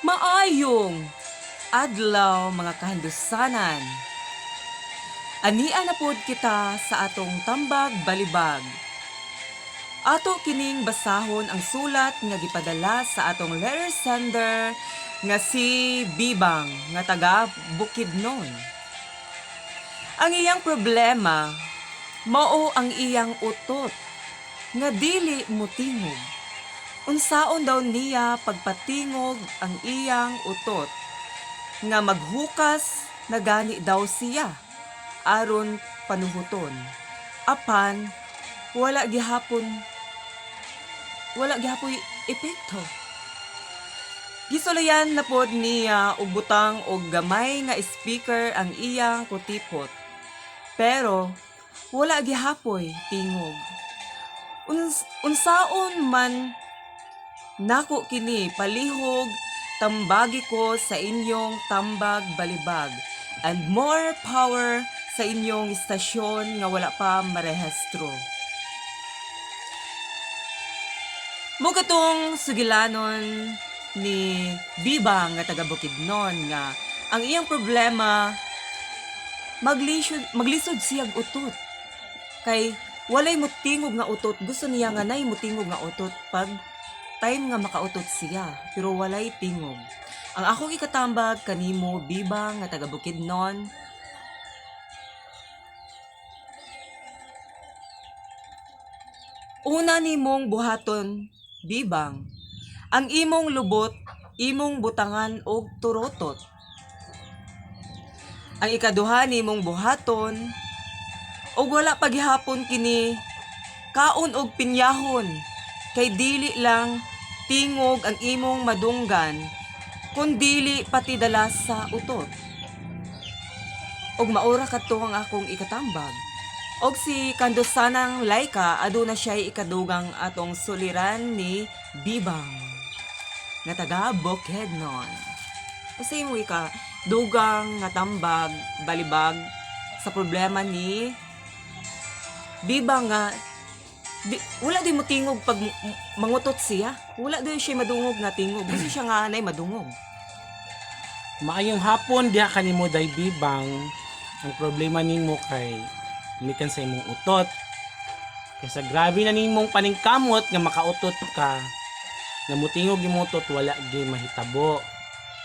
Maayong adlaw mga kahandusanan. Ania na pod kita sa atong tambag balibag. Ato kining basahon ang sulat nga gipadala sa atong letter sender nga si Bibang nga taga Bukidnon. Ang iyang problema mao ang iyang utot nga dili motingog. Unsaon daw niya pagpatingog ang iyang utot nga maghukas na gani daw siya aron panuhuton. Apan wala gihapon epekto. Gisulayan na pod niya og butang og gamay nga speaker ang iyang kutipot. Pero wala gihapoy tingog. Unsaon man nako kini palihog tambagi ko sa inyong tambag balibag and more power sa inyong istasyon nga wala pa marehistro. Mugatong sugilanon ni Bibang nga taga Bukidnon nga ang iyang problema maglisod siyag utot. Kay walay mutingog nga utot, gusto niya nga nay mutingog nga utot pag time nga makautot siya, pero walay tingog. Ang akong ikatambag kanimo Bibang nga taga Bukidnon. Una nimong buhaton, Bibang, ang imong lubot, imong butangan og turotot. Ang ikaduha nimong buhaton, og wala paghihapon kini kaon og pinyahon, kay dili lang tingog ang imong madunggan, kundili pati dala sa utot. Og maura kadto ang akong ikatambag. Og si Kandosanang Laika aduna siya ikadugang atong suliran ni Bibang nga taga Bukidnon. Kasi mo dugang nga tambag balibag sa problema ni Bibang nga wala din mo tingog pag mangutot siya. Wala din siya madungog nga tingog. Gusto siya nga anay madungog. Maayong hapon diha kanimo day Bibang. Ang problema nimo kay mikan sa imong utot. Kaysa grabe na nimong paningkamot nga makautot ka. Nga mutingog imong utot wala gyud mahitabo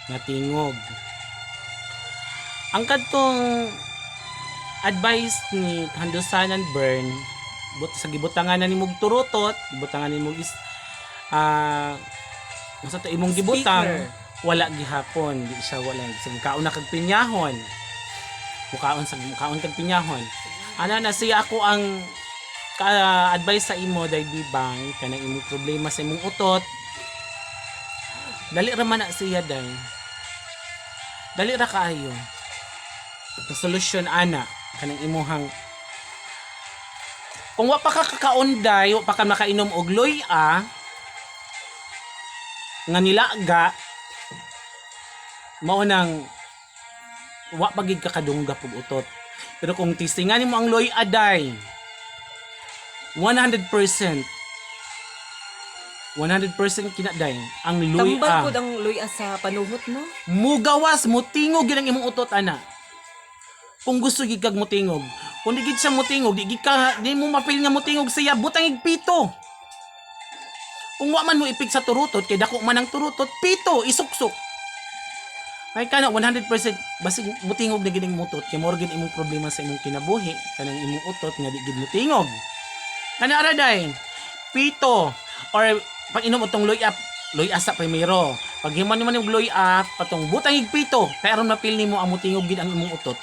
nga tingog. Ang kadtong advice ni Kandosanan Burn sa gibutangan na nimong turutot, gibutangan nimong sa to imong gibutang wala gihapon, di siya wala sa kaon na kag pinyahon. Mukaon kag pinyahon. Ana na siya ako ang advice sa imo day Bibang kanang imong problema sa imong utot. Dali ra man na siya day. Dali ra kaayo. Ang solusyon ana kanang imuhang kung wa pa ka kakaunday, wa pa ka makainom og loya nga nilaga mao nang wa pagid ka kadungga pug utot. Pero kung tistingan mo ang loya day 100% kinaday ang loya. Tambal ko ang loya sa panuhot no? Mugawas mutingog gyud ang imong utot ana. Kung gusto gid kag mutingog, kung di gid siya mutingog, di mo mapil nga mutingog siya, butang igpito. Kung wa man mo ipig sa turutot, kay dako man ang turutot, pito, isuksok. Kay kana 100% basig mutingog na gid ang utot, kay more gid imong problema sa imong kinabuhi, kanang imong utot nga di gid mutingog. Kana ara day, pito or pag inom utong loya sa primero. Pag himan man yung loya patong butang igpito, kay aron mapil nimo ang mutingog gid ang imong utot.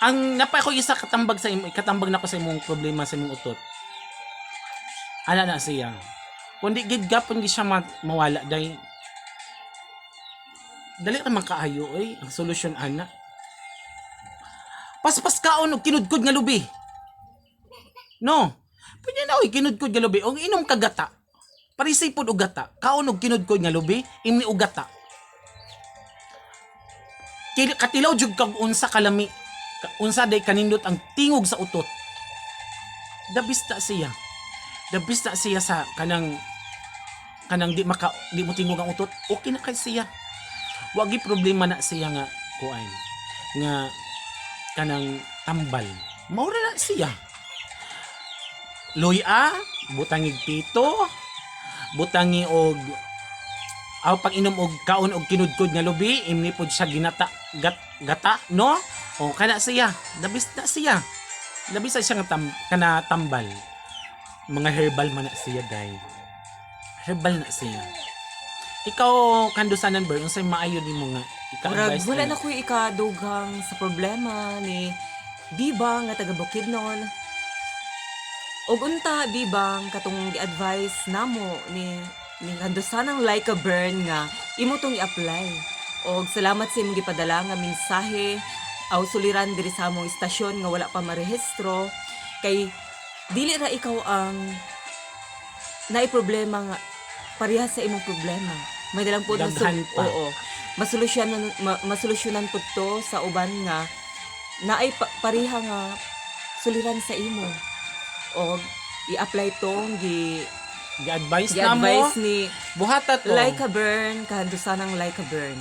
Ang napay ko isa katambag na ko sa imong problema sa imong utot. Ana na siya. Kundi gid gapon gi siya mawala day. Dali ra man kaayo ang solusyon ana. Paspas kaon og kinudkod nga lubi. No. Pwede na kinudkod nga lubi og inom ka gata. Parisipod og gata. Kaon og kinudkod nga lubi, imni og gata. Katilaw jud kag unsa kalami. Unsa day kanindot ang tingog sa utot. The best na siya sa kanang kanang di mo tingog ang utot, okay na kay siya. Wagi problema na siya nga kuan nga kanang tambal. Maura na siya. Luya, butangig pito, butangi og pag inom og kaon og kinudkod nga lubi, imni pod siya gata, no? O kana siya, labis na siya. Labis na siya nga kana tambal. Mga herbal man na siya, day. Herbal na siya. Ikaw kandusanan ber unsay maayo nimo nga Murag, ika-advise wala na na ko ikadugang sa problema ni Bibang nga taga Bukidnon. Og unta Bibang katong gi-advise namo ni kandusanang like a burn nga imo tong i-apply. Og salamat sa imong gipadala nga mensahe aw suliran diri sa among istasyon nga wala pa marehistro kay dili ra ikaw ang naay problema nga parehas sa imong problema. May dalang po Daghan pa. oo. Masolusyonan po to sa uban nga naay pareha nga suliran sa imo. O i-apply tong gi-advise na mo gi-advise ni buhata to. like a burn kahandusanang like a burn.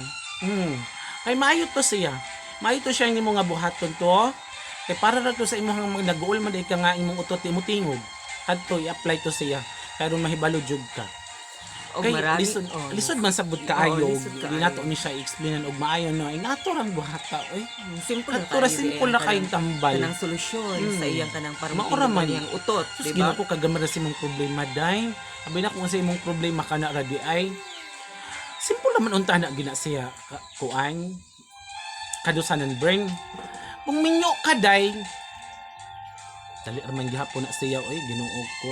Ay maayo to siya. Maayo to siya nimo nga buhaton to. Kay para ra to sa imong mga nag-uol man ka nga imong utot imo tingog. Adto i-apply to siya. Kay ron mahibalo jud ka. Og Kay marami lisod man sabot kaayo. lisod kaayo. Di nato ni siya i-explainan og maayo no. Ay nato ra buhata oy. simple Adto ra simple na kayong tambal. kanang solusyon sa iyang kanang para Maura man. iyang utot, Sus, di ba? ginako kagamara sa imong problema day. Abi na kung sa imong problema kana ra di ay. Simple naman unta na gina siya kuan. Kadusanan brain. Kung minyo ka day. Dali ra man gihapon na siya oy Ginoo ko.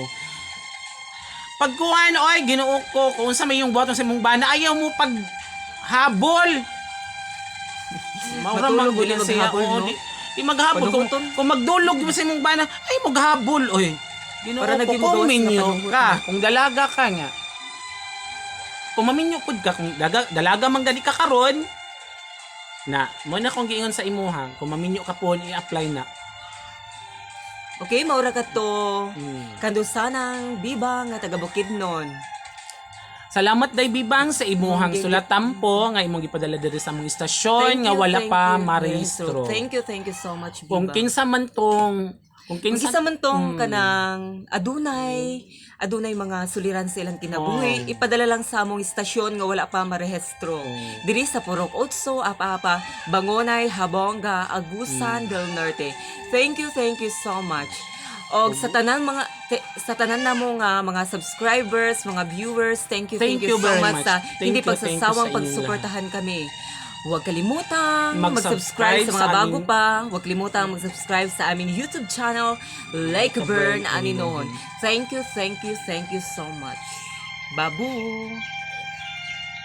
Pag kuan oy Ginoo ko kung sa may yung buhaton sa imong bana ayaw mo pag habol. Maura man Matulog gina uli siya maghabol, o no? di maghabol Panuguton. kung magdulog mo sa imong bana ay maghabol oy. Ginoo Para ko naging kung gawas na minyo panugot ka, na. kung dalaga ka nga. Kung maminyo pud ka, kung dalaga man gani ka karon, na mo na kung giingon sa imuha, kung maminyo ka po i-apply na. Okay, maura ka to. Hmm. Kandusanang Bibang nga taga Bukidnon. Salamat day Bibang sa imuhang Okay. sulatampo nga imong gipadala diri sa among istasyon nga wala pa marehistro. Thank you so much, Bibang. Kung kinsa man tong Kung kinsa man tong kanang adunay mga suliran sa ilang kinabuhi, ipadala lang sa among istasyon nga wala pa marehistro. Diri sa Purok Otso, Apa-Apa, Bangonay, Habonga, Agusan del Norte. Thank you so much. Og sa tanan namo nga mga subscribers, mga viewers, thank you so very much much. sa Thank hindi you pagsasawang sa inyong pagsuportahan kami. Huwag kalimutang Mag-subscribe mag-subscribe sa mga sa bago aming- pa. Huwag kalimutang mag-subscribe sa aming YouTube channel, Like a Burn Ani noon. Thank you so much. Babu!